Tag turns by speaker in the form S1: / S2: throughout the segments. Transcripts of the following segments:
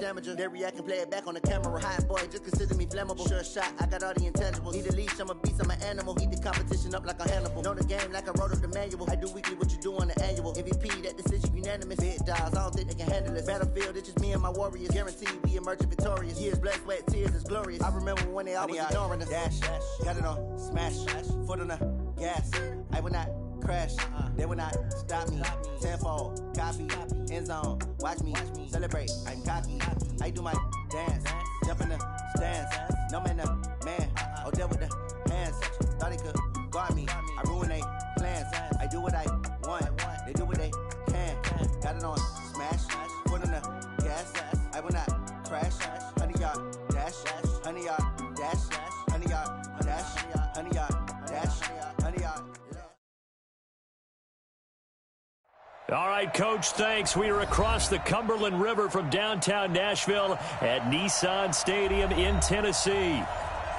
S1: Damager, they react and play it back on the camera. Hot boy, just consider me flammable. Sure shot, I got all the intangibles. Need a leash, I'm a beast, I'm an animal. Eat the competition up like a Hannibal. Know the game like I wrote up the manual. I do weekly what you do on the annual. MVP, that decision unanimous. Big dogs, I don't think they can handle this. Battlefield, it's just me and my warriors. Guaranteed we emerge victorious. Years, blood, sweat, tears, it's glorious. I remember when they always ignoring us. Dash, got it on, smash, foot on the gas. I will not crash, they will not stop me. Tenfold, copy, end zone, watch me celebrate. I'm cocky, I do my dance, jump in the stands. No man, man, oh there with the hands. Thought they could guard me, I ruin they plans. I do what I want, they do what they can. Got it on smash, foot on the gas. I will not crash, 100-yard dash, 100-yard dash, 100-yard dash, 100-yard dash, 100-yard.
S2: All right, Coach, thanks. We are across the Cumberland River from downtown Nashville at Nissan Stadium in Tennessee.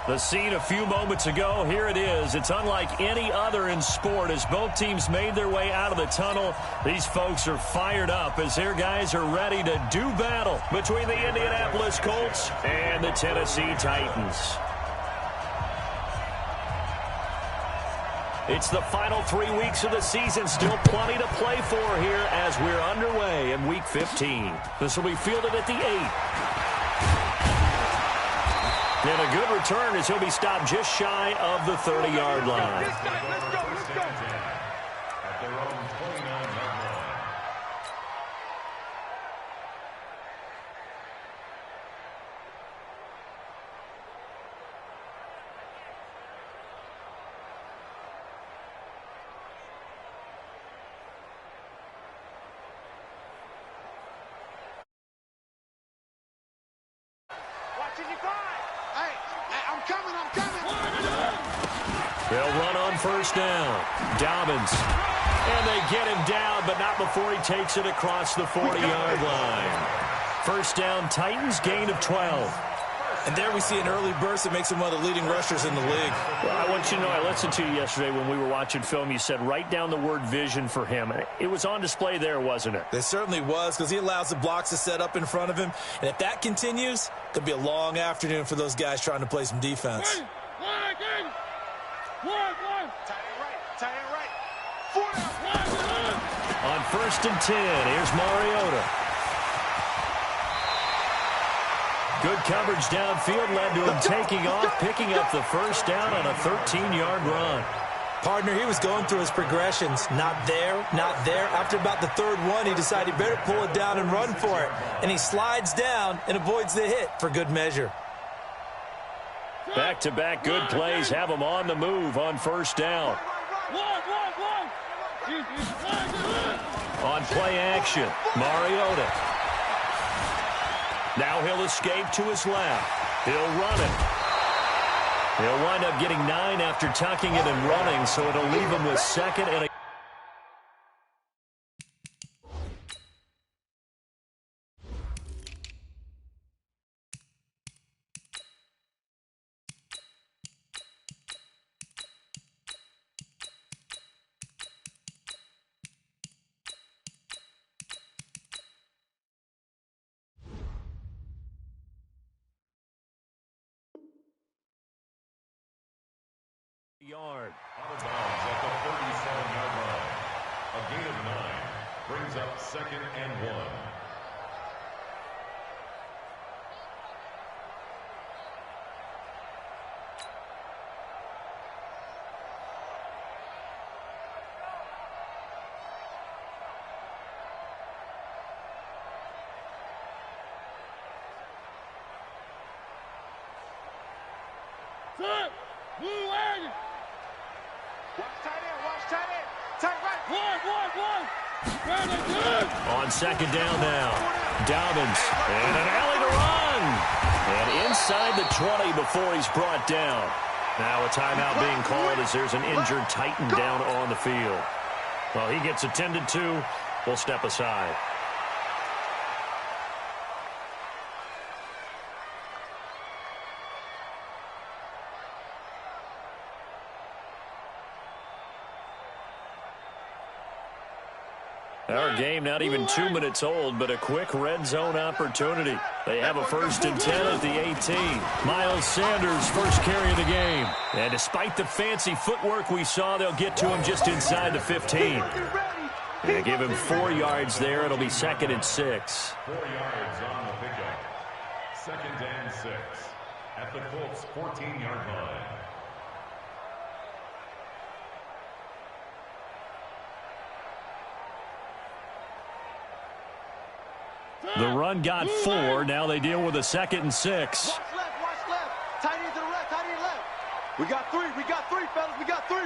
S2: The scene a few moments ago, here it is. It's unlike any other in sport as both teams made their way out of the tunnel. These folks are fired up as their guys are ready to do battle between the Indianapolis Colts and the Tennessee Titans. It's the final 3 weeks of the season. Still plenty to play for here as we're underway in Week 15. This will be fielded at the 8. And a good return as he'll be stopped just shy of the 30-yard line.
S3: Let's go. At their own 29-yard line.
S2: They'll run on first down. Dobbins. And they get him down, but not before he takes it across the 40-yard line. First down, Titans, gain of 12.
S4: And there we see an early burst that makes him one of the leading rushers in the league.
S2: Well, I want you to know, I listened to you yesterday when we were watching film. You said write down the word vision for him. It was on display there, wasn't it?
S4: It certainly was, because he allows the blocks to set up in front of him. And if that continues, it could be a long afternoon for those guys trying to play some defense.
S3: Tight end right.
S2: On first and 10, here's Mariota. Good coverage downfield led to him taking off, picking up the first down on a 13-yard run.
S4: Partner, he was going through his progressions. Not there, not there. After about the third one, he decided he better pull it down and run for it. And he slides down and avoids the hit for good measure.
S2: Back-to-back good plays have him on the move on first down. On play action, Mariota. Now he'll escape to his left. He'll run it. He'll wind up getting 9 after tucking it and running, so it'll leave him with second and a yard.
S3: Out of bounds at the 37-yard line. A gain of 9 brings up second and 1.
S2: On second down now, Dobbins, and an alley to run. And inside the 20 before he's brought down. Now a timeout being called as there's an injured Titan down on the field. Well, he gets attended to. We'll step aside. Our game not even 2 minutes old, but a quick red zone opportunity. They have a 1st and 10 at the 18. Miles Sanders, first carry of the game. And despite the fancy footwork we saw, they'll get to him just inside the 15. They give him 4 yards there. It'll be 2nd and 6.
S3: 4 yards on the pickup. 2nd and 6 at the Colts' 14-yard line.
S2: The run got 4. Now they deal with a 2nd and 6.
S5: Watch left. Tight end to the right, tight end left. We got 3, fellas. We got 3.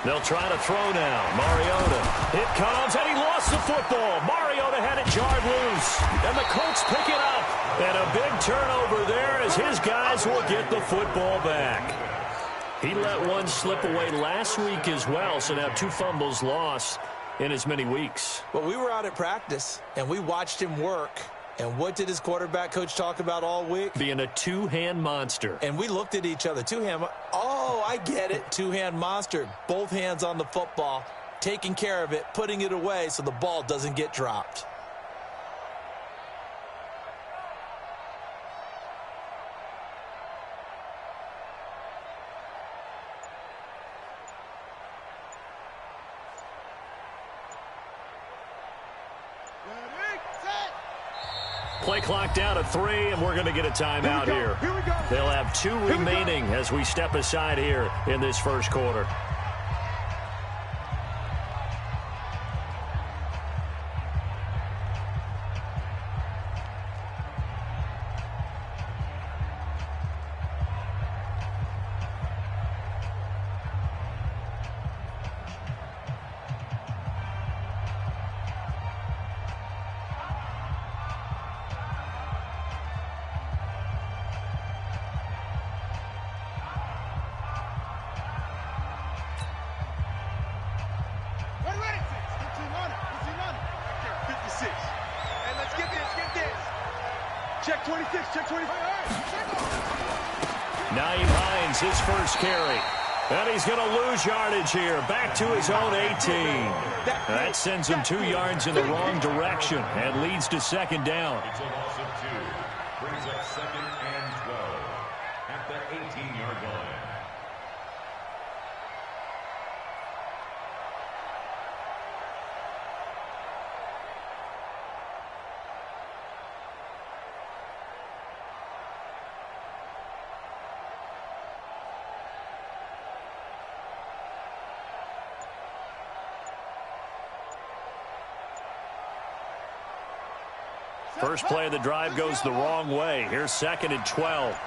S2: They'll try to throw now. Mariota. It comes, and he lost the football. Mariota had it jarred loose. And the Colts pick it up. And a big turnover there as his guys will get the football back. He let one slip away last week as well, so now 2 fumbles lost in as many weeks.
S4: Well, we were out at practice, and we watched him work. And what did his quarterback coach talk about all week?
S2: Being a 2-hand monster.
S4: And we looked at each other. 2-hand. Oh, I get it. 2-hand monster. Both hands on the football, taking care of it, putting it away so the ball doesn't get dropped.
S2: Play clock down to 3, and we're going to get a timeout here.
S5: Here we go.
S2: They'll have 2 remaining as we step aside here in this first quarter.
S5: Check 26, check 26.
S2: Naeem Hines, his first carry. And he's going to lose yardage here. Back to his own 18. That sends him 2 yards in the wrong direction and leads to 2nd down.
S3: It's a loss of 2. Brings up 2nd and 12 at the 18-yard line.
S2: First play of the drive goes the wrong way. Here's 2nd and 12.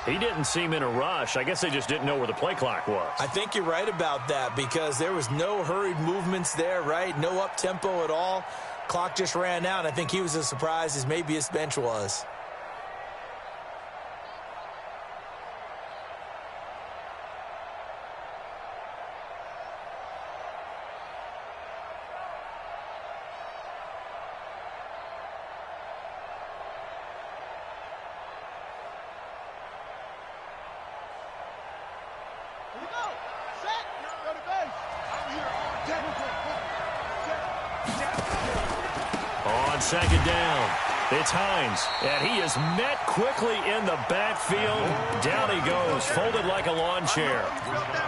S2: He didn't seem in a rush. I guess they just didn't know where the play clock was.
S4: I think you're right about that because there was no hurried movements there, right? No up-tempo at all. Clock just ran out. I think he was as surprised as maybe his bench was.
S2: On 2nd down, it's Hines, and he is met quickly in the backfield. Down he goes, folded like a lawn chair.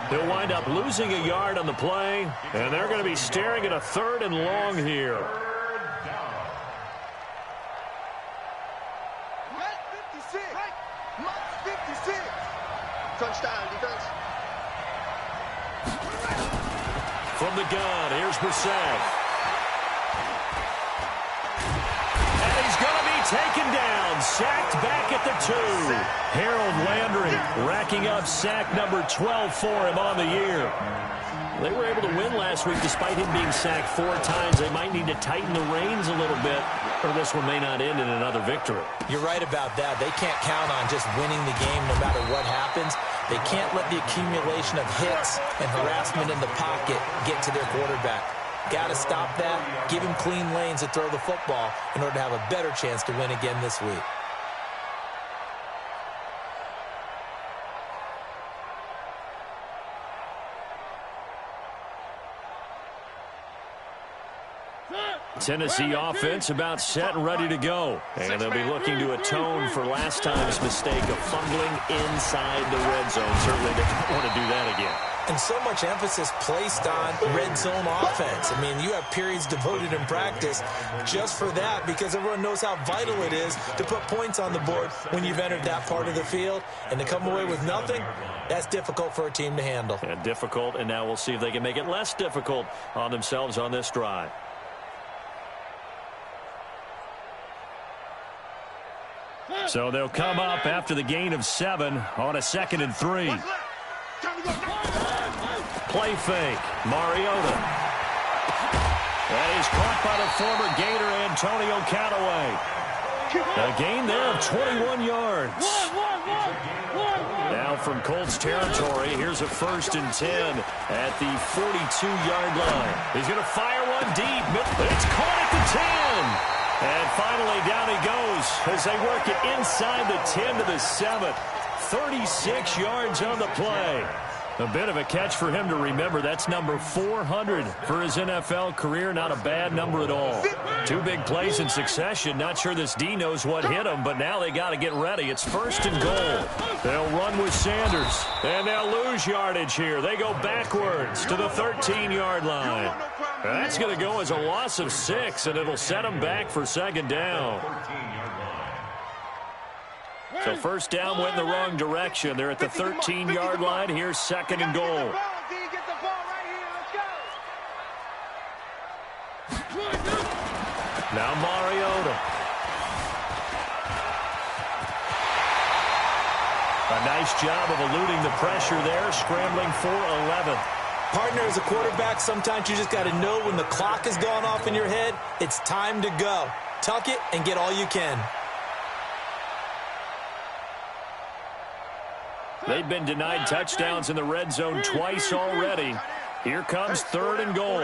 S2: He'll wind up losing a yard on the play, and they're going to be staring at a 3rd and long here.
S5: Touchdown, defense.
S2: From the gun, here's Brissett. Taken down, sacked back at the 2. Harold Landry racking up sack number 12 for him on the year. They were able to win last week despite him being sacked 4 times. They might need to tighten the reins a little bit, or this one may not end in another victory.
S4: You're right about that. They can't count on just winning the game no matter what happens. They can't let the accumulation of hits and harassment in the pocket get to their quarterback. Got to stop that, give him clean lanes to throw the football in order to have a better chance to win again this week.
S2: Tennessee offense about set and ready to go. And they'll be looking to atone for last time's mistake of fumbling inside the red zone. Certainly they don't want to do that again.
S4: And so much emphasis placed on red zone offense. I mean, you have periods devoted in practice just for that because everyone knows how vital it is to put points on the board when you've entered that part of the field. And to come away with nothing, that's difficult for a team to handle.
S2: And difficult, and now we'll see if they can make it less difficult on themselves on this drive. So they'll come up after the gain of 7 on a 2nd and 3. Play fake. Mariota. That is caught by the former Gator Antonio Callaway. A gain there of 21 yards. Now from Colts territory, here's a 1st and 10 at the 42-yard line. He's going to fire one deep. It's caught at the 10. And finally, down he goes as they work it inside the 10 to the 7. 36 yards on the play. A bit of a catch for him to remember. That's number 400 for his NFL career. Not a bad number at all. 2 big plays in succession. Not sure this D knows what hit him, but now they got to get ready. It's 1st and goal. They'll run with Sanders, and they'll lose yardage here. They go backwards to the 13-yard line. That's going to go as a loss of 6, and it'll set them back for 2nd down. So 1st down went in the wrong direction. They're at the 13-yard line. Here's 2nd and goal. Now Mariota. A nice job of eluding the pressure there, scrambling for 11.
S4: Partner, as a quarterback, sometimes you just got to know when the clock has gone off in your head, it's time to go. Tuck it and get all you can.
S2: They've been denied touchdowns in the red zone twice already. Here comes 3rd and goal.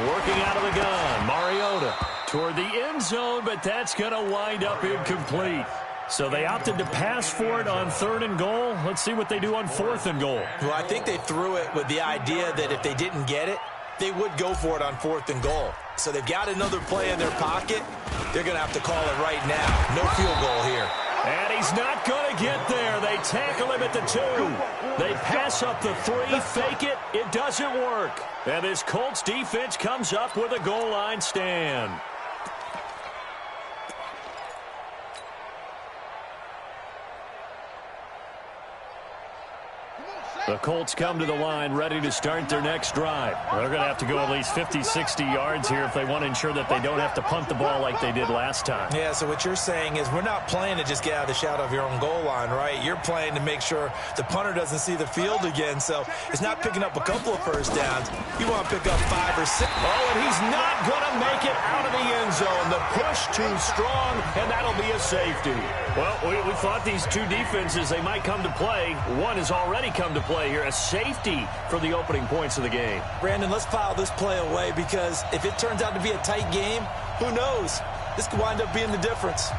S2: Working out of the gun, Mariota toward the end zone, but that's going to wind up incomplete. So they opted to pass for it on 3rd and goal. Let's see what they do on 4th and goal.
S4: Well, I think they threw it with the idea that if they didn't get it, they would go for it on 4th and goal. So they've got another play in their pocket. They're going to have to call it right now. No field goal here.
S2: And he's not going to get there. They tackle him at the 2. They pass up the 3, fake it. It doesn't work. And this Colts defense comes up with a goal line stand. The Colts come to the line ready to start their next drive. They're going to have to go at least 50, 60 yards here if they want to ensure that they don't have to punt the ball like they did last time.
S4: Yeah, so what you're saying is we're not playing to just get out of the shadow of your own goal line, right? You're playing to make sure the punter doesn't see the field again. So it's not picking up a couple of 1st downs. You want to pick up 5 or 6.
S2: Oh, and he's not going to make it out of the end zone. The push too strong, and that'll be a safety. Well, we thought these 2 defenses, they might come to play. One has already come to play here, a safety for the opening points of the game.
S4: Brandon, let's file this play away because if it turns out to be a tight game, who knows? This could wind up being the difference.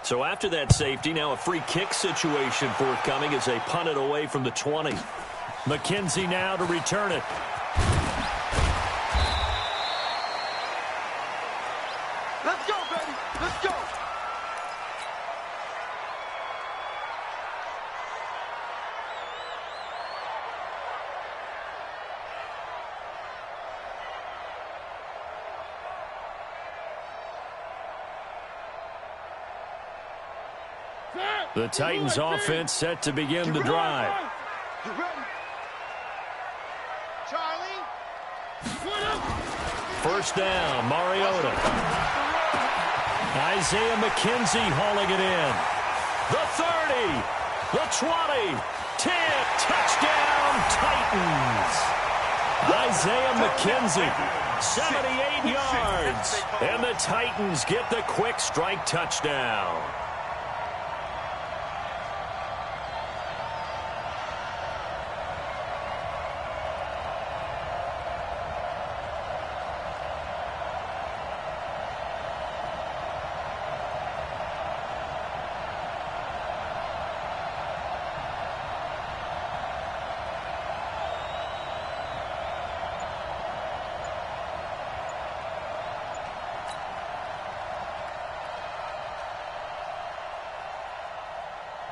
S2: So after that safety, now a free kick situation forthcoming as they punt it away from the 20. McKenzie now to return it.
S5: Let's go, baby. Let's go.
S2: The Titans offense set to begin the drive.
S5: You ready? Charlie.
S2: First down, Mariota. Isaiah McKenzie hauling it in. The 30, the 20, 10, touchdown Titans. Isaiah McKenzie, 78 yards. And the Titans get the quick strike touchdown.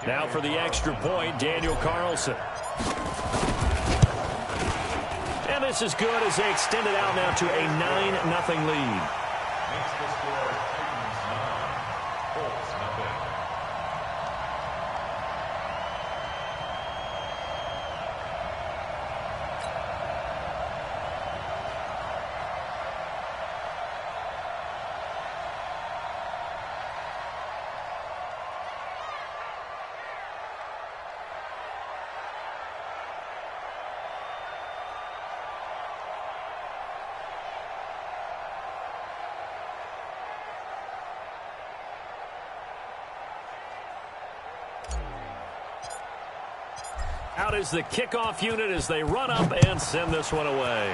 S2: Now for the extra point, Daniel Carlson. And this is good as they extend it out now to a 9-0 lead.
S3: Makes the score Titans 9, Colts nothing.
S2: Out is the kickoff unit as they run up and send this one away.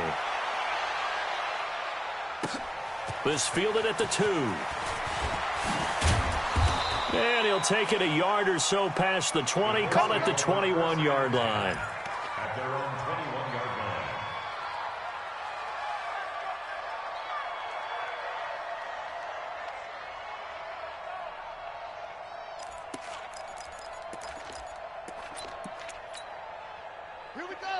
S2: This fielded at the 2. And he'll take it a yard or so past the 20, call it the 21-yard line.
S3: At their own 21-yard line.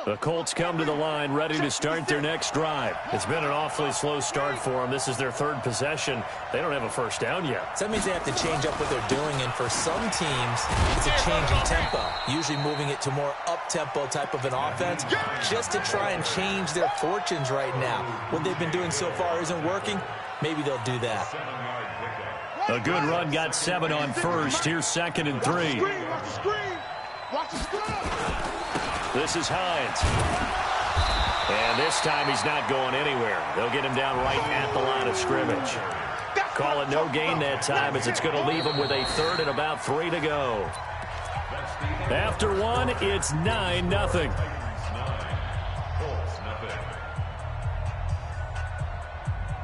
S2: The Colts come to the line ready to start their next drive. It's been an awfully slow start for them. This is their third possession. They don't have a first down yet.
S4: So that means they have to change up what they're doing, and for some teams, it's a change in tempo, usually moving it to more up-tempo type of an offense just to try and change their fortunes right now. What they've been doing so far isn't working. Maybe they'll do that.
S3: 7-yard pickup.
S2: A good run got 7 on first. Here's 2nd and 3.
S5: Watch the screen. Watch the screen.
S2: This is Hines. And this time he's not going anywhere. They'll get him down right at the line of scrimmage. Call it no gain that time as it's going to leave him with a 3rd and about 3 to go. After 1, it's 9-0.
S3: Titans 9, Colts nothing.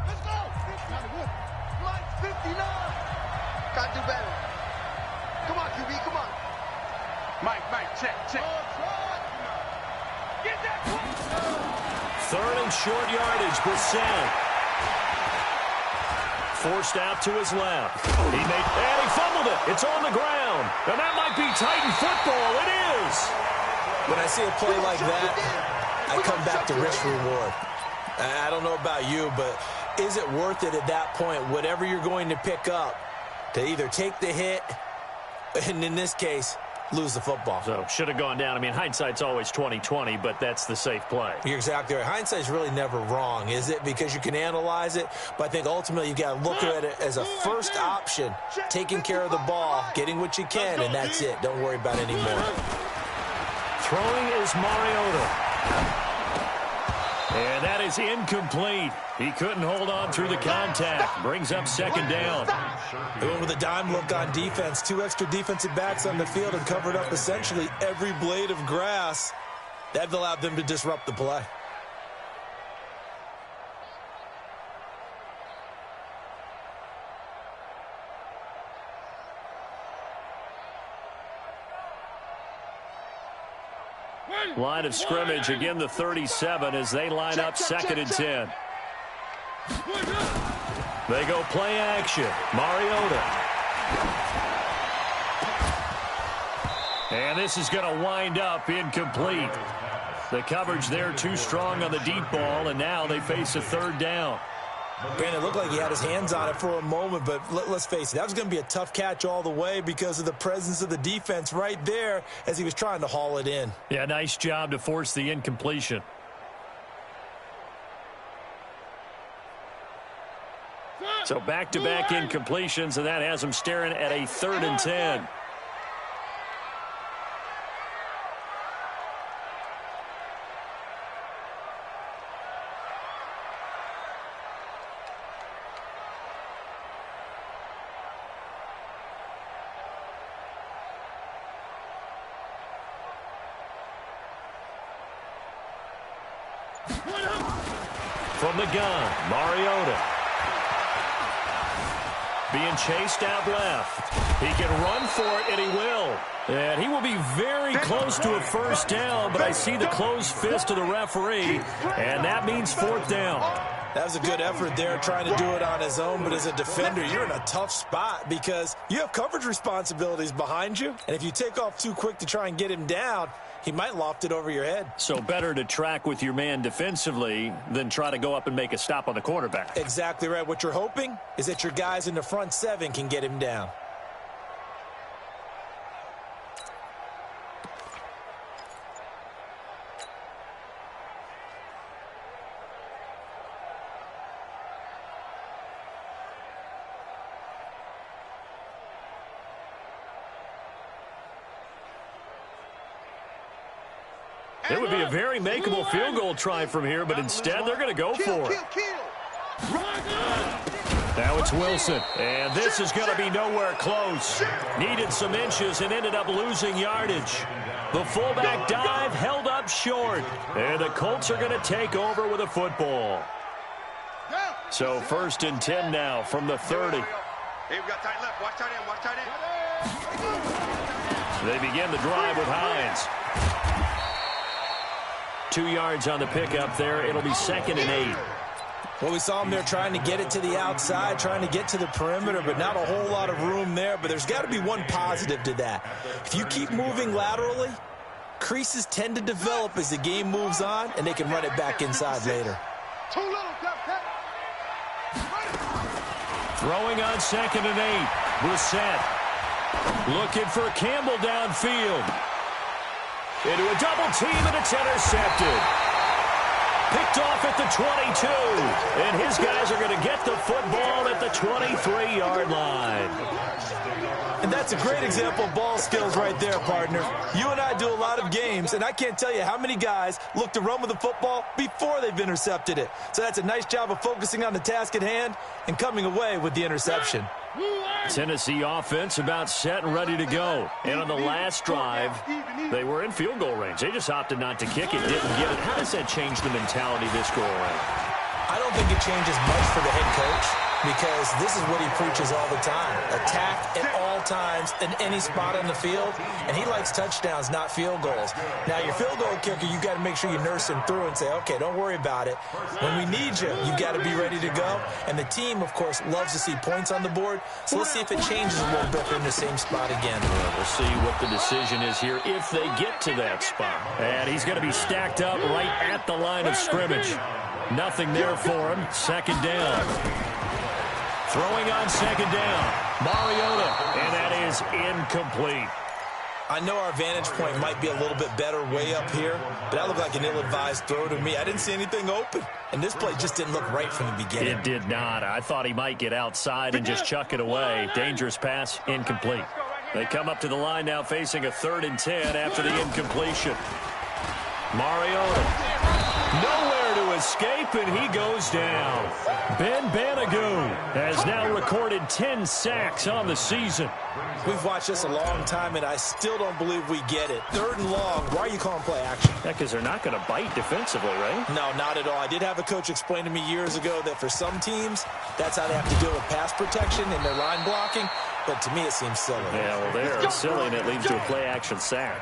S5: Let's go. Line 59. Gotta do better. Come on, QB, come on. Mike, check. Get that one.
S2: 3rd and short yardage, Brissett. Forced out to his left. And he fumbled it. It's on the ground. And that might be Titan football. It is.
S4: When I see a play like that, I come back to risk reward. I don't know about you, but is it worth it at that point, whatever you're going to pick up, to either take the hit, and in this case, lose the football?
S2: So, should have gone down. I mean, hindsight's always 20/20, but that's the safe play.
S4: You're exactly right. Hindsight's really never wrong, is it? Because you can analyze it, but I think ultimately you got to look at it as a first option, taking care of the ball, getting what you can, and that's it. Don't worry about it anymore.
S2: Throwing is Mariota. And that is incomplete. He couldn't hold on through the contact. Brings up 2nd down.
S4: They went with a dime look on defense. 2 extra defensive backs on the field and covered up essentially every blade of grass. That allowed them to disrupt the play.
S2: Line of scrimmage, again the 37 as they line up 2nd and 10. They go play action. Mariota. And this is going to wind up incomplete. The coverage there too strong on the deep ball, and now they face a 3rd down.
S4: Brandon, it looked like he had his hands on it for a moment, but let's face it, that was going to be a tough catch all the way because of the presence of the defense right there as he was trying to haul it in.
S2: Yeah, nice job to force the incompletion. So back-to-back incompletions, and that has them staring at a 3rd and 10. From the gun, Mariota. Being chased out left. He can run for it, and he will. And he will be very close to a 1st down, but I see the closed fist of the referee, and that means 4th down.
S4: That was a good effort there, trying to do it on his own, but as a defender, you're in a tough spot because you have coverage responsibilities behind you, and if you take off too quick to try and get him down, he might loft it over your head.
S2: So better to track with your man defensively than try to go up and make a stop on the quarterback.
S4: Exactly right. What you're hoping is that your guys in the front 7 can get him down.
S2: It would be a very makeable field goal try from here, but instead they're going to go for it. Now it's Wilson, and this is going to be nowhere close. Needed some inches and ended up losing yardage. The fullback dive held up short, and the Colts are going to take over with a football. So 1st and 10 now from the 30.
S5: Hey, we got tight left. Watch tight end. Watch tight end.
S2: They begin the drive with Hines. 2 yards on the pickup there. It'll be 2nd and 8.
S4: Well, we saw him there trying to get it to the outside, trying to get to the perimeter, but not a whole lot of room there. But there's got to be one positive to that. If you keep moving laterally, creases tend to develop as the game moves on, and they can run it back inside later.
S2: Throwing on 2nd and 8. Brissett looking for Campbell downfield. Into a double team, and it's intercepted. Picked off at the 22. And his guys are going to get the football at the 23-yard line.
S4: And that's a great example of ball skills right there, partner. You and I do a lot of games, and I can't tell you how many guys look to run with the football before they've intercepted it. So that's a nice job of focusing on the task at hand and coming away with the interception.
S2: Tennessee offense about set and ready to go. And on the last drive, they were in field goal range. They just opted not to kick it, didn't get it. How does that change the mentality this go around?
S4: I don't think it changes much for the head coach because this is what he preaches all the time. Attack at all times in any spot on the field, and he likes touchdowns, not field goals. Now, your field goal kicker, you've got to make sure you nurse him through and say, okay, don't worry about it. When we need you, you've got to be ready to go. And the team, of course, loves to see points on the board, so let's see if it changes a little bit in the same spot again.
S2: Well, we'll see what the decision is here if they get to that spot. And he's going to be stacked up right at the line of scrimmage. Nothing there for him. 2nd down. Throwing on 2nd down. Mariota. And that is incomplete.
S4: I know our vantage point might be a little bit better way up here, but that looked like an ill-advised throw to me. I didn't see anything open, and this play just didn't look right from the beginning.
S2: It did not. I thought he might get outside and just chuck it away. Dangerous pass, incomplete. They come up to the line now facing a 3rd and 10 after the incompletion. Mariota. Nowhere to escape, and he goes down. Ben Banagoo has now recorded 10 sacks on the season.
S4: We've watched this a long time, and I still don't believe we get it. 3rd and long. Why are you calling play action?
S2: Yeah, because they're not going to bite defensively, right?
S4: No, not at all. I did have a coach explain to me years ago that for some teams, that's how they have to deal with pass protection and their line blocking. But to me, it seems silly.
S2: Yeah, well, they're silly, and it leads to a play-action sack.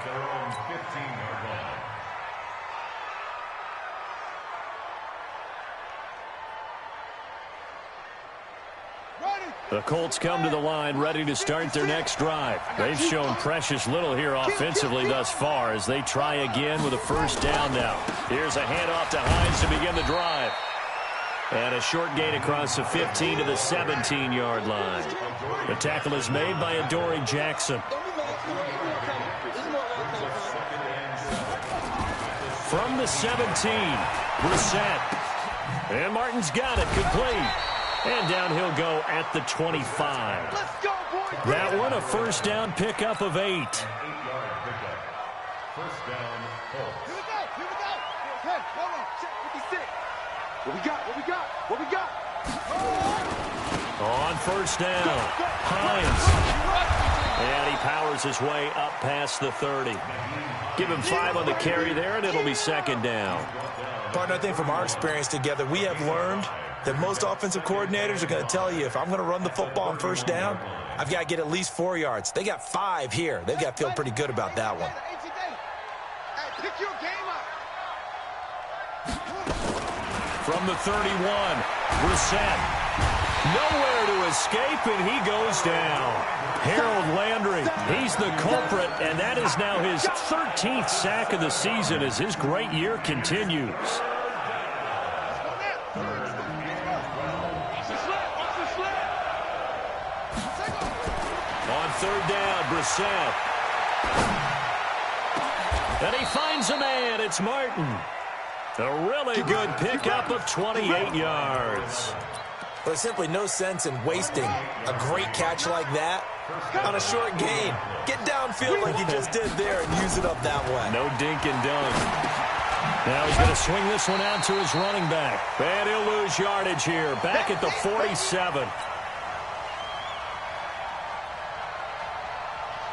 S2: The Colts come to the line ready to start their next drive. They've shown precious little here offensively thus far as they try again with a first down now. Here's a handoff to Hines to begin the drive. And a short gain across the 15 to the 17-yard line. The tackle is made by Adoree Jackson. From the 17, Brissett. And Martin's got it, complete. And down he'll go at the 25. That one a first down pickup of 8.
S3: First down, Colts.
S5: Here we go. Okay, hold on. Check 56. What we got?
S2: On first down, Hines. And he powers his way up past the 30. Give him 5 on the carry there, and it'll be second down.
S4: Partner, I think from our experience together, we have learned that most offensive coordinators are going to tell you, if I'm going to run the football on first down, I've got to get at least 4 yards. They got 5 here. They've got to feel pretty good about that one.
S5: Pick your game up.
S2: From the 31, Brissett. Nowhere to escape, and he goes down. Harold Landry, he's the culprit, and that is now his 13th sack of the season as his great year continues. On third down, Brissett. And he finds a man. It's Martin. A really good pickup of 28 yards.
S4: There's simply no sense in wasting a great catch like that on a short gain. Get downfield like you just did there and use it up that way.
S2: No dink and dunk. Now he's going to swing this one out to his running back. And he'll lose yardage here. Back at the 47.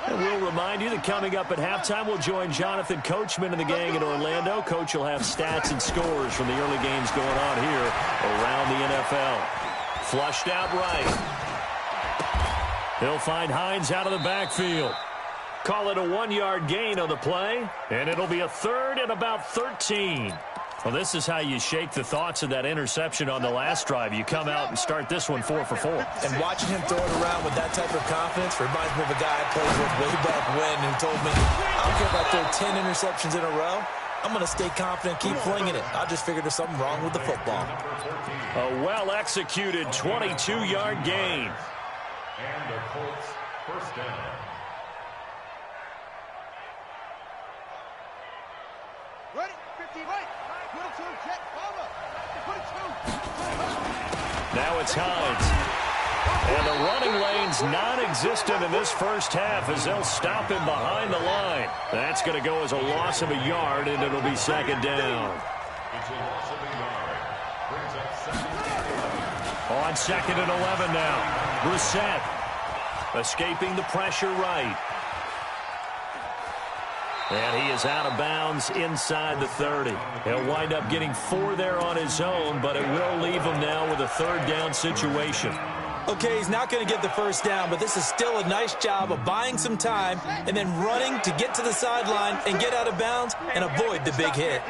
S2: And we'll remind you that coming up at halftime, we'll join Jonathan Coachman and the gang in Orlando. Coach will have stats and scores from the early games going on here around the NFL. Flushed out right. He'll find Hines out of the backfield. Call it a 1-yard gain on the play, and it'll be a third and about 13. Well, this is how you shake the thoughts of that interception on the last drive. You come out and start this one 4 for 4.
S4: And watching him throw it around with that type of confidence reminds me of a guy I played with way back when who told me, I don't care if I throw 10 interceptions in a row. I'm going to stay confident, keep flinging it. I just figured there's something wrong with the football.
S2: A well-executed 22-yard gain.
S3: And the Colts first down.
S5: Ready? 50, right. Put it to him, check, follow. Put it to him.
S2: Now it's Hines. And the running lane's non-existent in this first half as they'll stop him behind the line. That's going to go as a loss of a yard, and it'll be second down.
S3: It's a loss of a yard. Brings up second and 11.
S2: On second and 11 now. Brissett escaping the pressure right. And he is out of bounds inside the 30. He'll wind up getting 4 there on his own, but it will leave him now with a third down situation.
S4: Okay, he's not going to get the first down, but this is still a nice job of buying some time and then running to get to the sideline and get out of bounds and avoid the big hit.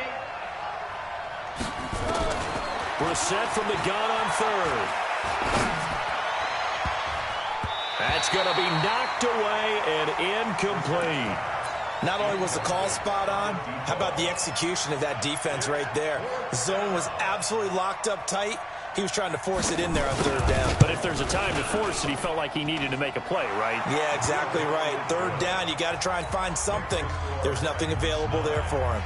S2: Brissett from the gun on third. That's going to be knocked away and incomplete.
S4: Not only was the call spot on, how about the execution of that defense right there? The zone was absolutely locked up tight. He was trying to force it in there on third down.
S2: But if there's a time to force it, he felt like he needed to make a play, right?
S4: Yeah, exactly right. Third down, you got to try and find something. There's nothing available there for him.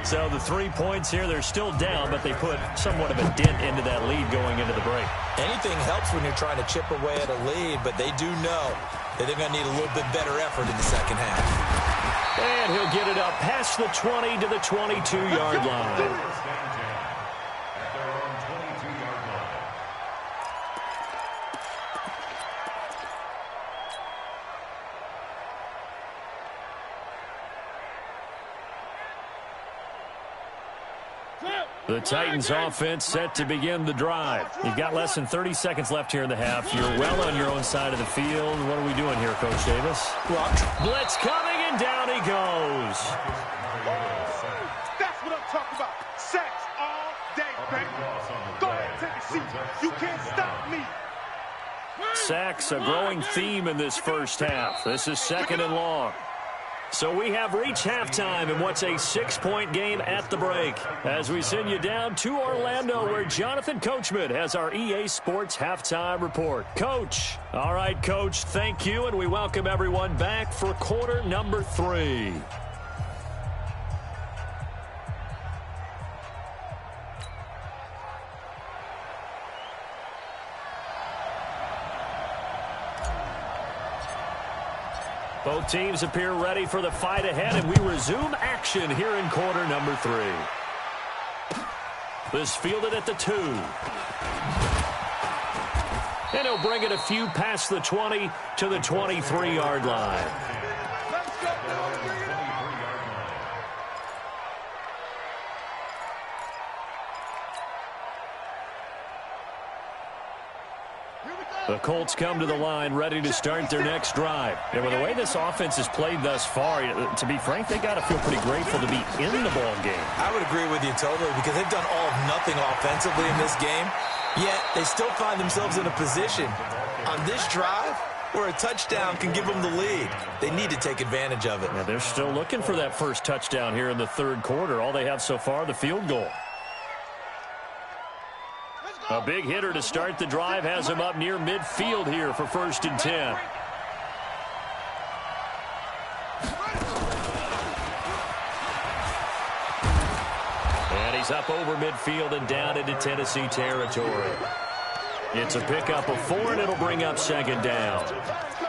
S2: So the 3 points here, they're still down, but they put somewhat of a dent into that lead going into the break.
S4: Anything helps when you're trying to chip away at a lead, but they do know that they're going to need a little bit better effort in the second half.
S2: And he'll get it up past the 20 to the 22-yard line. The Titans offense set to begin the drive. You've got less than 30 seconds left here in the half. You're well on your own side of the field. What are we doing here, Coach Davis? Blitz coming, and down he goes.
S5: That's what I'm talking about. Sacks all day, baby. Go ahead, take a seat. You can't stop me.
S2: Sacks, a growing theme in this first half. This is 2nd and long. So we have reached halftime in what's a 6-point game at the break. As we send you down to Orlando, where Jonathan Coachman has our EA Sports Halftime Report. Coach. All right, Coach, thank you, and we welcome everyone back for quarter number 3. Both teams appear ready for the fight ahead, and we resume action here in quarter number 3. This fielded at the 2. And he'll bring it a few past the 20 to the 23-yard line. The Colts come to the line ready to start their next drive. And with the way this offense has played thus far, to be frank, they got to feel pretty grateful to be in the ball game.
S4: I would agree with you totally, because they've done all of nothing offensively in this game, yet they still find themselves in a position on this drive where a touchdown can give them the lead. They need to take advantage of it.
S2: Yeah, they're still looking for that first touchdown here in the third quarter. All they have so far, the field goal. A big hitter to start the drive has him up near midfield here for 1st and 10. And he's up over midfield and down into Tennessee territory. It's a pickup of 4, and it'll bring up 2nd down.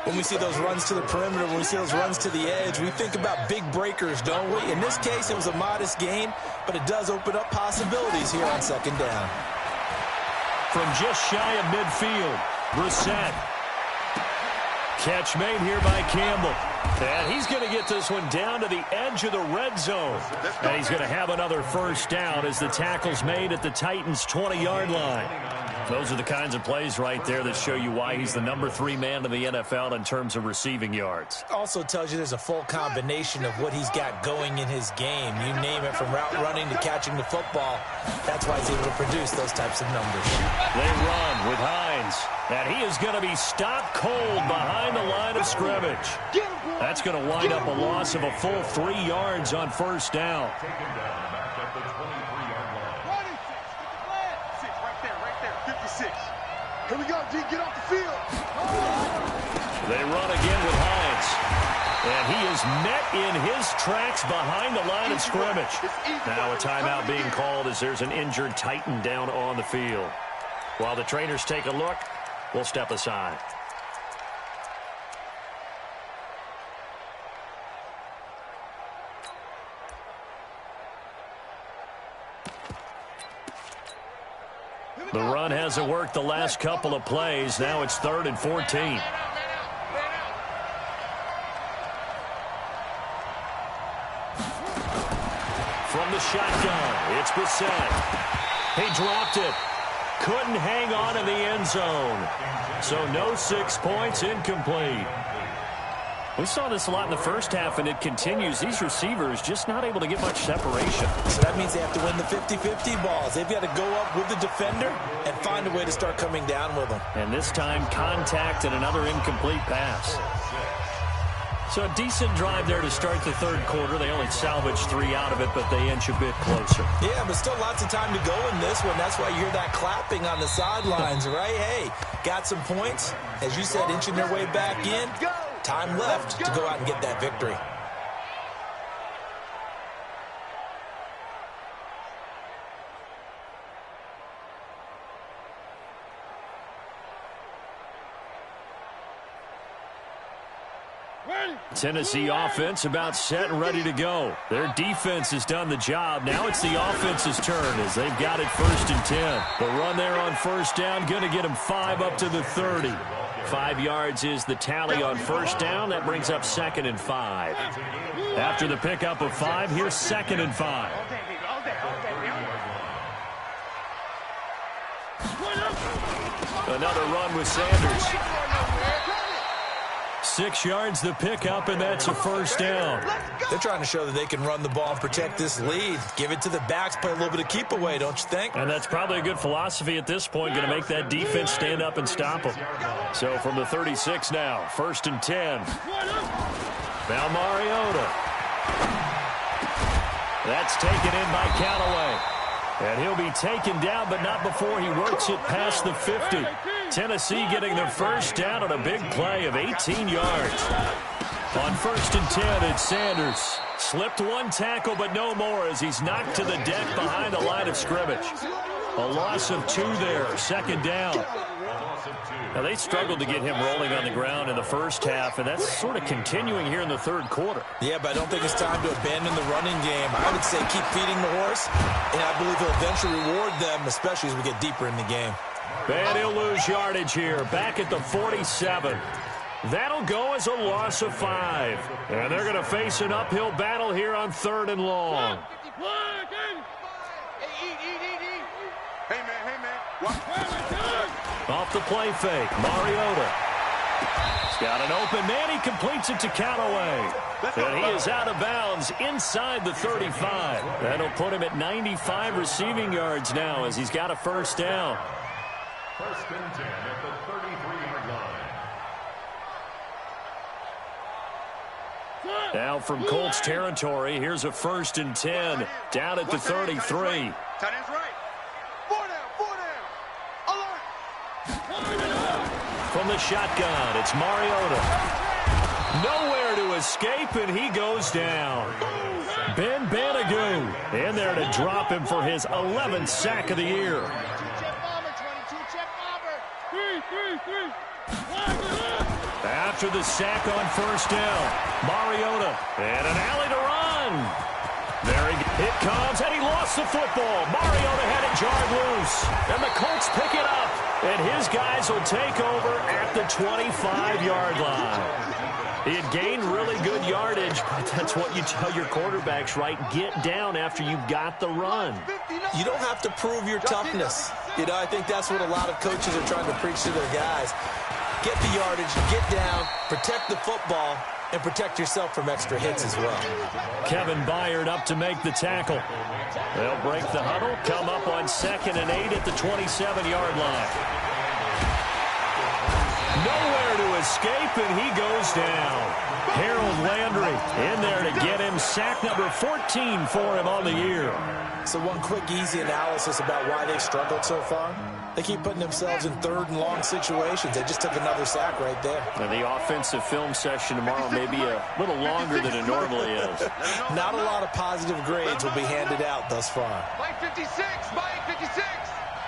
S4: When we see those runs to the perimeter, when we see those runs to the edge, we think about big breakers, don't we? In this case, it was a modest gain, but it does open up possibilities here on 2nd down.
S2: From just shy of midfield, Brissett. Catch made here by Campbell. And he's going to get this one down to the edge of the red zone. And he's going to have another first down as the tackle's made at the Titans' 20-yard line. Those are the kinds of plays right there that show you why he's the number 3 man in the NFL in terms of receiving yards.
S4: Also tells you there's a full combination of what he's got going in his game. You name it, from route running to catching the football. That's why he's able to produce those types of numbers.
S2: They run with Hines. And he is going to be stopped cold behind the line of scrimmage. That's going to wind up a loss of a full 3 yards on 1st down.
S5: Here we go, D. Get off the field.
S2: They run again with Hines. And he is met in his tracks behind the line of scrimmage. Now a timeout being called as there's an injured Titan down on the field. While the trainers take a look, we'll step aside. The run hasn't worked the last couple of plays. Now it's 3rd and 14. From the shotgun, it's Brissett. He dropped it. Couldn't hang on in the end zone. So no 6 points, incomplete. We saw this a lot in the first half, and it continues. These receivers just not able to get much separation.
S4: So that means they have to win the 50-50 balls. They've got to go up with the defender and find a way to start coming down with them.
S2: And this time, contact and another incomplete pass. So a decent drive there to start the third quarter. They only salvaged 3 out of it, but they inch a bit closer.
S4: Yeah, but still lots of time to go in this one. That's why you hear that clapping on the sidelines, right? Hey, got some points. As you said, inching their way back in. Time left to go out and get that victory.
S2: Tennessee offense about set and ready to go. Their defense has done the job. Now it's the offense's turn as they've got it 1st and 10. The run there on 1st down, going to get them 5 up to the 30. 5 yards is the tally on 1st down. That brings up 2nd and 5. After the pickup of 5, here's 2nd and 5. Another run with Sanders. 6 yards the pickup, and that's a first down.
S4: They're trying to show that they can run the ball and protect this lead. Give it to the backs, play a little bit of keep away, don't you think?
S2: And that's probably a good philosophy at this point, going to make that defense stand up and stop them. So from the 36 now, 1st and 10. Now Mariota. That's taken in by Callaway. And he'll be taken down, but not before he works it past the 50. Tennessee getting their first down on a big play of 18 yards. On 1st and 10, it's Sanders. Slipped one tackle, but no more as he's knocked to the deck behind the line of scrimmage. A loss of 2 there, 2nd down. Now, they struggled to get him rolling on the ground in the first half, and that's sort of continuing here in the 3rd quarter.
S4: Yeah, but I don't think it's time to abandon the running game. I would say keep feeding the horse, and I believe he'll eventually reward them, especially as we get deeper in the game.
S2: And he'll lose yardage here, back at the 47. That'll go as a loss of 5. And they're going to face an uphill battle here on 3rd and long.
S5: Hey, man.
S2: Off the play fake, Mariota. He's got an open man. He completes it to Callaway. And he is out of bounds inside the 35. That'll put him at 95 receiving yards now as he's got a first down.
S3: 1st and 10 at the 33-yard line.
S2: Now from Colts territory, here's a 1st and 10 down at the 33.
S5: Tight end's right. 4 down. Alert.
S2: From the shotgun, it's Mariota. Nowhere to escape, and he goes down. Ben Banagoo in there to drop him for his 11th sack of the year. After the sack on 1st down, Mariota and an alley to run. There it comes, and he lost the football. Mariota had it jarred loose, and the Colts pick it up, and his guys will take over at the 25-yard line. He had gained really good yardage, but that's what you tell your quarterbacks, right? Get down after you've got the run.
S4: You don't have to prove your toughness. You know, I think that's what a lot of coaches are trying to preach to their guys. Get the yardage, get down, protect the football, and protect yourself from extra hits as well.
S2: Kevin Byard up to make the tackle. They'll break the huddle, come up on 2nd and 8 at the 27-yard line. Nowhere to escape, and he goes down. Harold Landry in there to get him sack number 14 for him on the year.
S4: So one quick, easy analysis about why they've struggled so far. They keep putting themselves in 3rd and long situations. They just took another sack right there.
S2: And the offensive film session tomorrow may be a little longer than it normally is.
S4: Not a lot of positive grades will be handed out thus far.
S5: Mike 56.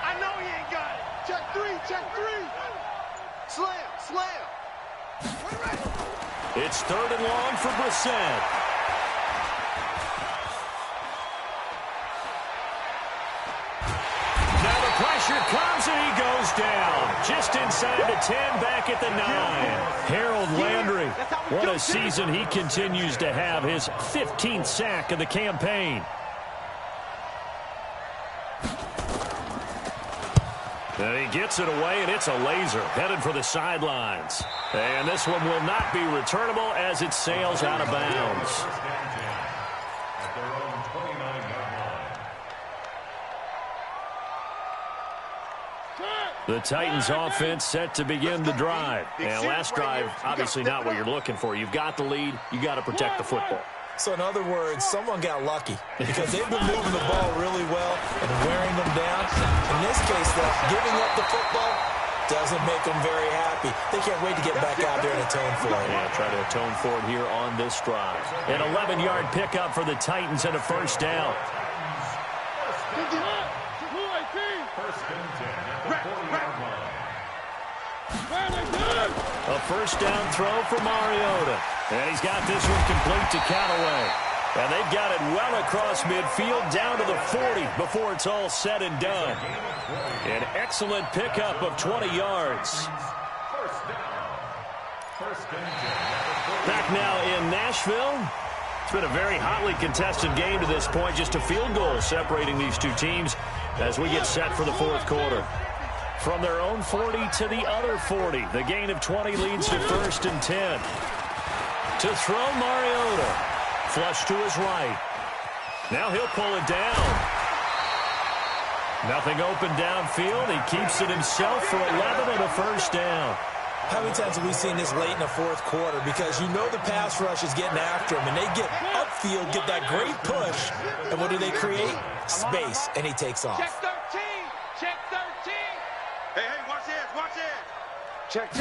S5: I know he ain't got it. Check 3. Slam.
S2: It's 3rd and long for Brissett. Now the pressure comes and he goes down. Just inside the 10, back at the 9. Harold Landry, what a season he continues to have. His 15th sack of the campaign. And he gets it away, and it's a laser headed for the sidelines. And this one will not be returnable as it sails out of bounds.
S3: At their own 29-yard line.
S2: The Titans offense set to begin the drive. And last drive, obviously not what you're looking for. You've got the lead. You got to protect the football.
S4: So in other words, someone got lucky because they've been moving the ball really well and wearing them down. In this case, though, giving up the football doesn't make them very happy. They can't wait to get back out there and atone for it.
S2: Yeah, try to atone for it here on this drive. An 11-yard pickup for the Titans and a first down. A first down throw for Mariota. And he's got this one complete to Callaway. And they've got it well across midfield down to the 40 before it's all said and done. An excellent pickup of 20 yards. Back now in Nashville. It's been a very hotly contested game to this point. Just a field goal separating these two teams as we get set for the 4th quarter. From their own 40 to the other 40. The gain of 20 leads to 1st and 10. To throw, Mariota. Flush to his right. Now he'll pull it down. Nothing open downfield. He keeps it himself for 11 and a 1st down.
S4: How many times have we seen this late in the 4th quarter? Because you know the pass rush is getting after him, and they get upfield, get that great push, and what do they create? Space, and he takes off.
S5: Check 13. Check 13. Hey, watch this. Watch this. Check.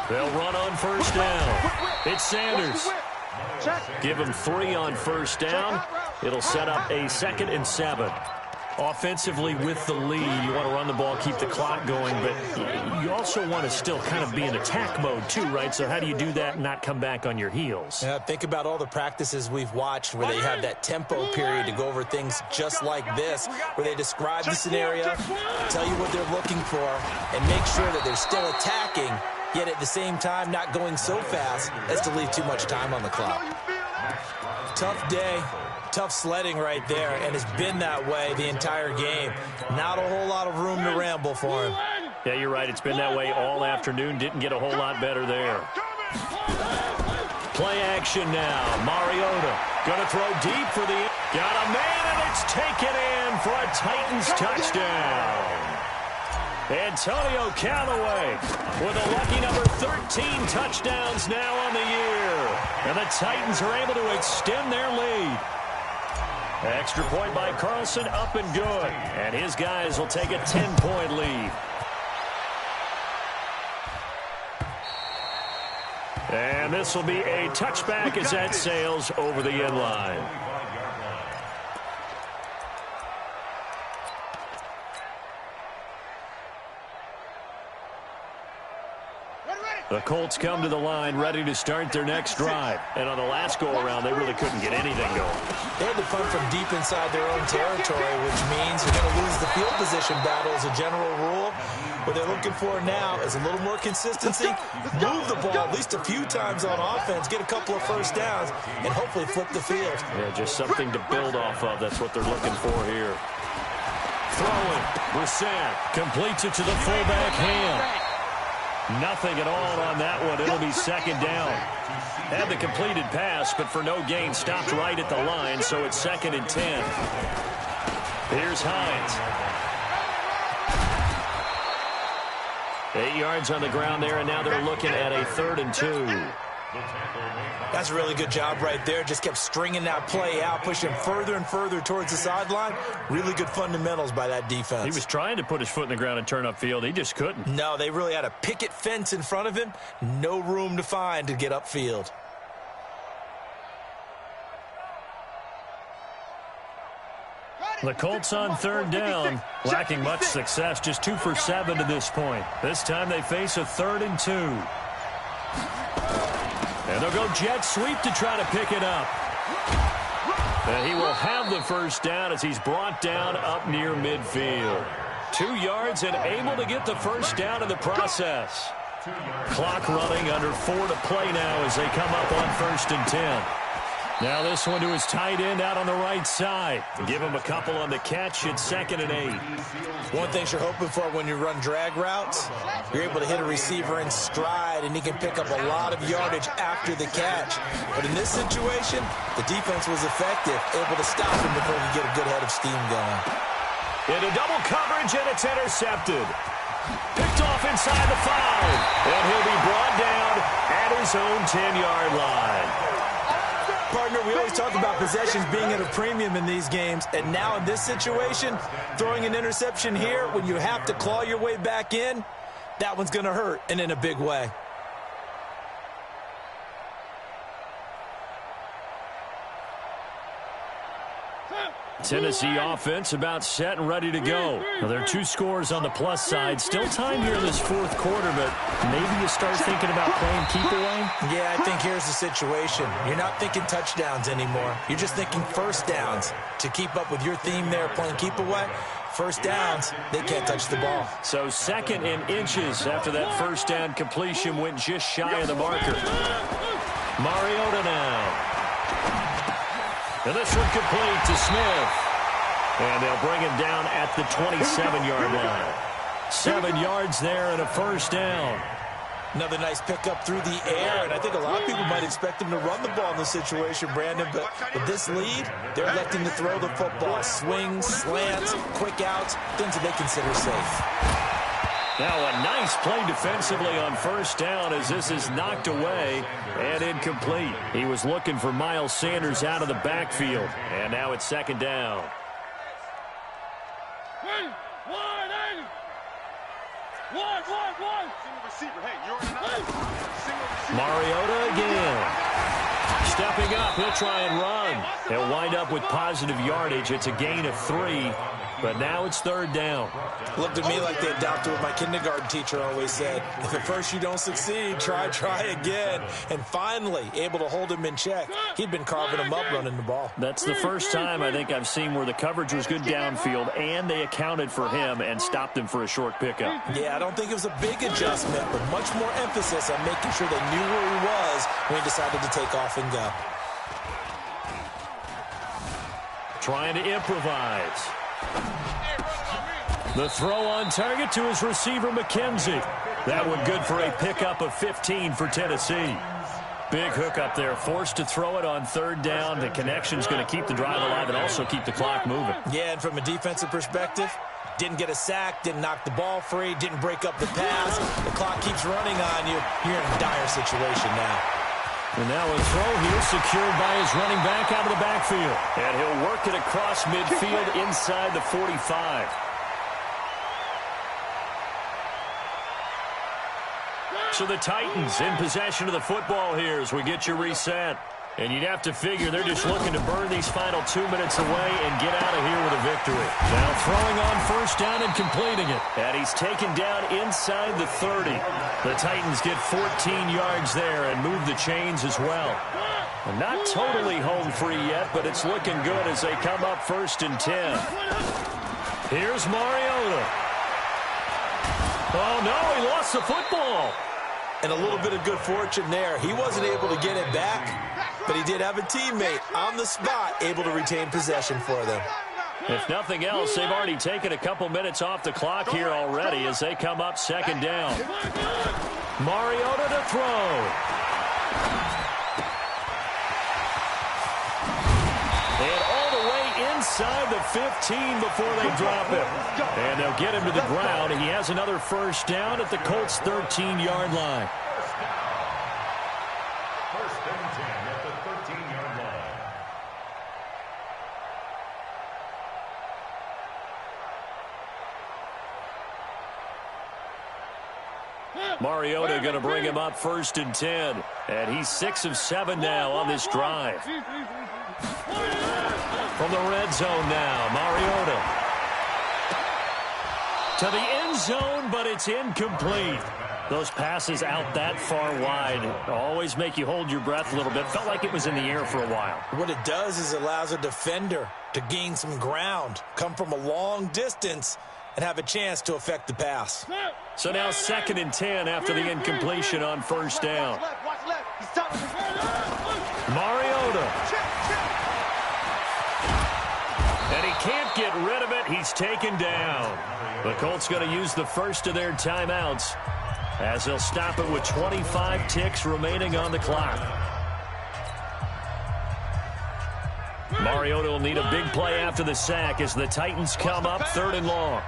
S2: They'll run on 1st down. It's Sanders. Give him 3 on 1st down. It'll set up a 2nd and 7. Offensively with the lead, you want to run the ball, keep the clock going, but you also want to still kind of be in attack mode too, right? So how do you do that and not come back on your heels?
S4: Yeah, think about all the practices we've watched where they have that tempo period to go over things just like this, where they describe the scenario, tell you what they're looking for, and make sure that they're still attacking, yet at the same time not going so fast as to leave too much time on the clock. Tough day. Tough sledding right there, and it's been that way the entire game. Not a whole lot of room to ramble for him.
S2: Yeah, you're right. It's been that way all afternoon. Didn't get a whole lot better there. Play action now. Mariota going to throw deep for the... Got a man, and it's taken in for a Titans touchdown. Antonio Callaway with a lucky number 13 touchdowns now on the year. And the Titans are able to extend their lead. Extra point by Carlson, up and good. And his guys will take a 10-point lead. And this will be a touchback as that sails over the end line. The Colts come to the line ready to start their next drive. And on the last go-around, they really couldn't get anything going.
S4: They had to punt from deep inside their own territory, which means you're going to lose the field position battle as a general rule. What they're looking for now is a little more consistency, move the ball at least a few times on offense, get a couple of 1st downs, and hopefully flip the field. Yeah,
S2: just something to build off of. That's what they're looking for here. Throwing. Brissett completes it to the fullback hand. Nothing at all on that one. It'll be 2nd down. Had the completed pass, but for no gain, stopped right at the line, so it's 2nd and 10. Here's Hines. 8 yards on the ground there, and now they're looking at a 3rd and 2.
S4: That's a really good job right there. Just kept stringing that play out, pushing further and further towards the sideline. Really good fundamentals by that defense.
S2: He was trying to put his foot in the ground and turn upfield. He just couldn't.
S4: No, they really had a picket fence in front of him. No room to find to get upfield.
S2: The Colts on 3rd down, lacking much success, just 2 for 7 to this point. This time they face a 3rd and 2. And they'll go jet sweep to try to pick it up. And he will have the 1st down as he's brought down up near midfield. 2 yards and able to get the 1st down in the process. Clock running, under 4 to play now as they come up on 1st and 10. Now this one to his tight end out on the right side. Give him a couple on the catch. It's 2nd and 8.
S4: One thing you're hoping for when you run drag routes, you're able to hit a receiver in stride, and he can pick up a lot of yardage after the catch. But in this situation, the defense was effective, able to stop him before he get a good head of steam going.
S2: Into double coverage, and it's intercepted. Picked off inside the 5. And he'll be brought down at his own 10-yard line.
S4: Partner, we always talk about possessions being at a premium in these games, and now in this situation, throwing an interception here when you have to claw your way back in, that one's going to hurt, and in a big way.
S2: Tennessee offense about set and ready to go. Now, there are 2 scores on the plus side. Still time here in this 4th quarter, but maybe you start thinking about playing keep away?
S4: Yeah, I think here's the situation. You're not thinking touchdowns anymore. You're just thinking 1st downs. To keep up with your theme there, playing keep away, 1st downs, they can't touch the ball.
S2: So 2nd and inches after that 1st down completion went just shy of the marker. Mariota now. And this one complete to Smith. And they'll bring him down at the 27-yard line. 7 yards there and a first down.
S4: Another nice pickup through the air, and I think a lot of people might expect him to run the ball in this situation, Brandon, but with this lead, they're electing to throw the football. Swings, slants, quick outs, things that they consider safe.
S2: Now a nice play defensively on first down as this is knocked away and incomplete. He was looking for Miles Sanders out of the backfield, and now it's second down. Mariota again. Stepping up, he'll try and run. He'll wind up with positive yardage. It's a gain of 3, but now it's third down.
S4: Looked at me like they adopted what my kindergarten teacher always said. If at first you don't succeed, try again. And finally, able to hold him in check. He'd been carving him up running the ball.
S2: That's the first time I think I've seen where the coverage was good downfield and they accounted for him and stopped him for a short pickup.
S4: Yeah, I don't think it was a big adjustment, but much more emphasis on making sure they knew where he was when he decided to take off and go.
S2: Trying to improvise. The throw on target to his receiver, McKenzie. That one good for a pickup of 15 for Tennessee. Big hook up there, forced to throw it on third down. The connection's going to keep the drive alive and also keep the clock moving.
S4: Yeah, and from a defensive perspective, didn't get a sack, didn't knock the ball free, didn't break up the pass. The clock keeps running on you. You're in a dire situation now.
S2: And now a throw here secured by his running back out of the backfield. And he'll work it across midfield inside the 45. So the Titans in possession of the football here as we get you reset. And you'd have to figure they're just looking to burn these final 2 minutes away and get out of here with a victory. Now throwing on first down and completing it. And he's taken down inside the 30. The Titans get 14 yards there and move the chains as well. And not totally home free yet, but it's looking good as they come up 1st and 10. Here's Mariota. Oh, no, he lost the football.
S4: And a little bit of good fortune there. He wasn't able to get it back, but he did have a teammate on the spot able to retain possession for them.
S2: If nothing else, they've already taken a couple minutes off the clock here already as they come up 2nd down. Mariota to throw. And all the way inside the 15 before they drop him. And they'll get him to the ground. He has another first down at the Colts' 13-yard line.
S3: First and 10 at the 13-yard line.
S2: Mariota going to bring him up 1st and 10. And he's 6 of 7 now on this drive. From the red zone now, Mariota. To the end zone, but it's incomplete. Those passes out that far wide always make you hold your breath a little bit. Felt like it was in the air for a while.
S4: What it does is it allows a defender to gain some ground, come from a long distance, and have a chance to affect the pass.
S2: So now 2nd and 10 after the incompletion on first down. Mariota. And he can't get rid of it. He's taken down. The Colts going to use the first of their timeouts as they'll stop it with 25 ticks remaining on the clock. Mariota will need a big play after the sack as the Titans come up 3rd and long.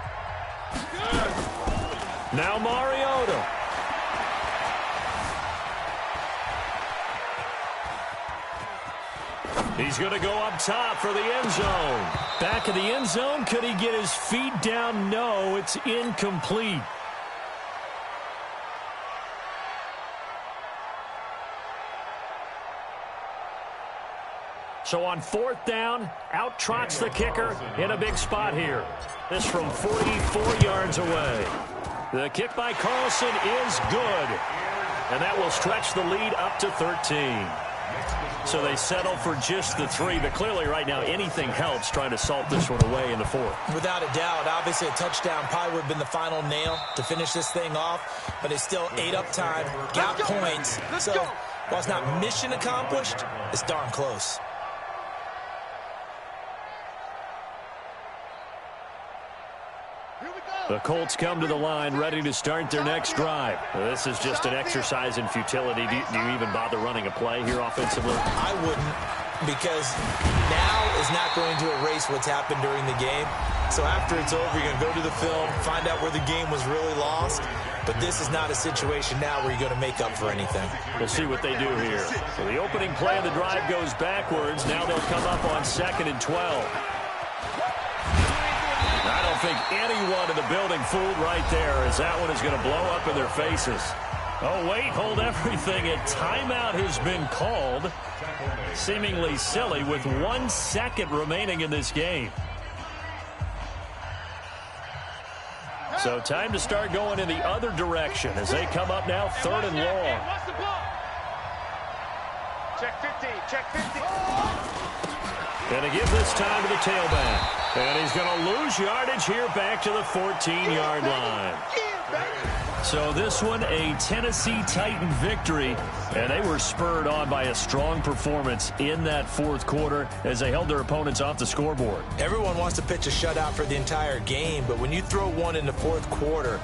S2: Now Mariota. He's going to go up top for the end zone. Back of the end zone. Could he get his feet down? No, it's incomplete. So on 4th down, out trots the kicker in a big spot here. This from 44 yards away. The kick by Carlson is good. And that will stretch the lead up to 13. So they settle for just the 3, but clearly right now anything helps trying to salt this one away in the 4th.
S4: Without a doubt, obviously a touchdown probably would have been the final nail to finish this thing off, but it's still ate up time, got points. So while it's not mission accomplished, it's darn close.
S5: Here we go.
S2: The Colts come to the line ready to start their next drive. This is just an exercise in futility. Do you even bother running a play here offensively?
S4: I wouldn't, because now is not going to erase what's happened during the game. So after it's over, you're going to go to the film, find out where the game was really lost. But this is not a situation now where you're going to make up for anything.
S2: We'll see what they do here. So the opening play of the drive goes backwards. Now they'll come up on 2nd and 12. I don't think anyone in the building fooled right there, as that one is going to blow up in their faces. Oh, wait, hold everything. A timeout has been called. Seemingly silly with 1 second remaining in this game. So time to start going in the other direction as they come up now 3rd and long.
S5: Check 15, check 15.
S2: Going to give this time to the tailback. And he's going to lose yardage here back to the 14-yard line. So this one, a Tennessee Titan victory, and they were spurred on by a strong performance in that 4th quarter as they held their opponents off the scoreboard.
S4: Everyone wants to pitch a shutout for the entire game, but when you throw one in the 4th quarter,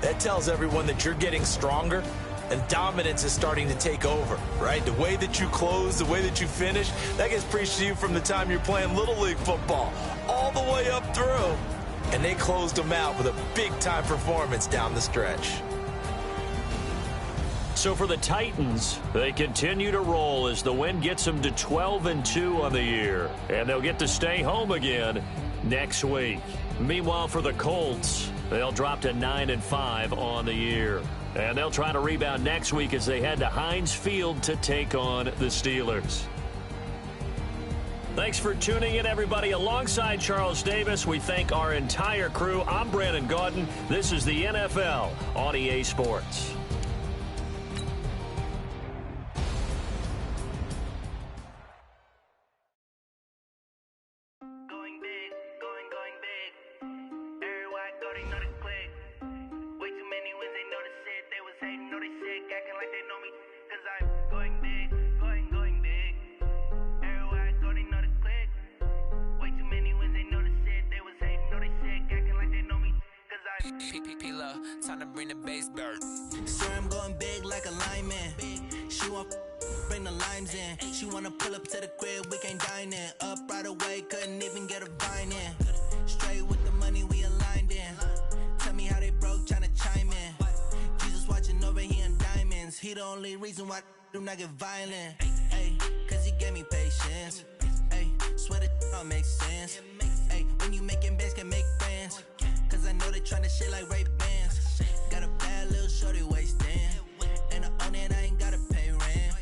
S4: that tells everyone that you're getting stronger and dominance is starting to take over, right? The way that you close, the way that you finish, that gets preached to you from the time you're playing Little League football all the way up through. And they closed them out with a big-time performance down the stretch.
S2: So for the Titans, they continue to roll as the win gets them to 12-2 on the year. And they'll get to stay home again next week. Meanwhile, for the Colts, they'll drop to 9-5 on the year. And they'll try to rebound next week as they head to Heinz Field to take on the Steelers. Thanks for tuning in, everybody. Alongside Charles Davis, we thank our entire crew. I'm Brandon Gaudin. This is the NFL on EA Sports.
S6: Time to bring the bass bird.
S1: Sir, I'm going big like a lineman. She want bring the limes in. She wanna pull up to the crib, we can't dine in. Up right away, couldn't even get a vine in. Straight with the money we aligned in. Tell me how they broke, tryna chime in. Jesus watching over here in diamonds. He the only reason why do not get violent. Ay, cause he gave me patience. Ay, swear that all makes sense. Ay, when you making bands can make friends. Cause I know they tryna shit like Ray-Bans. Got a bad little shorty wasting. And I own it, I ain't gotta pay rent.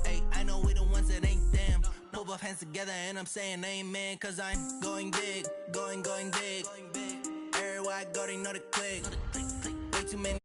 S1: Ay, I know we the ones that ain't them. Pull both hands together and I'm saying amen. Cause I'm going big, going big. Everywhere I go, they know the click. Way too many.